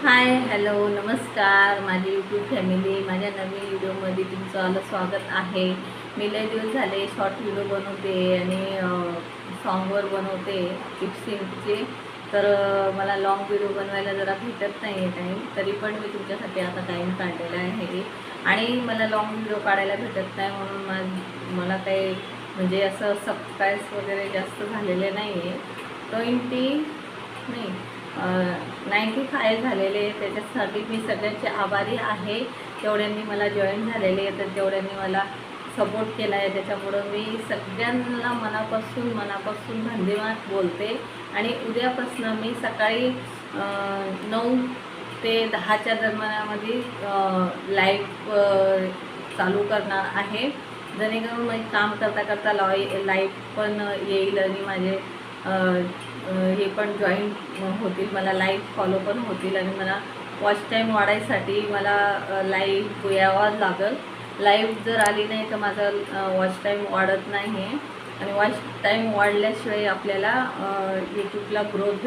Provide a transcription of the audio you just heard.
Hi hello नमस्कार माझी YouTube family, माझ्या नवीन व्हिडिओमध्ये तुमचं आलं स्वागत आहे. मी लय दिवस झाले शॉर्ट व्हिडिओ बनवते आणि सॉन्गवर बनवते लिपसिंगचे. तर मला लॉंग व्हिडिओ बनवायला जरा भेटत नाही आहे टाईम, तरी पण मी तुमच्यासाठी आता टाईम काढलेला आहे. आणि मला लॉंग व्हिडिओ काढायला भेटत नाही म्हणून मला काही म्हणजे असं सबस्क्राईब्स वगैरे जास्त झालेले नाही आहे. 95 झालेले. त्याच्यासाठी मी सगळ्यांचे आभारी आहे. तेवढ्यांनी मला जॉईन झालेले तर तेवढ्यांनी मला सपोर्ट केला आहे. त्याच्यामुळं मी सगळ्यांना मनापासून धन्यवाद बोलते. आणि उद्यापासून मी सकाळी 9 ते 10च्या दरम्यानामध्ये लाईव्ह चालू करणार आहे. जेणेकरून मी काम करता करता लाईव्ह पण येईल आणि माझे हे पण जॉईन होतील, मला लाईव्ह फॉलो पण होतील. आणि मला वॉच टाईम वाढायसाठी मला लाईव्ह यावं लागेल. लाईव्ह जर आली नाही तर माझा वॉच टाईम वाढत नाही आहे. आणि वॉच टाईम वाढल्याशिवाय आपल्याला यूट्यूबला ग्रोथ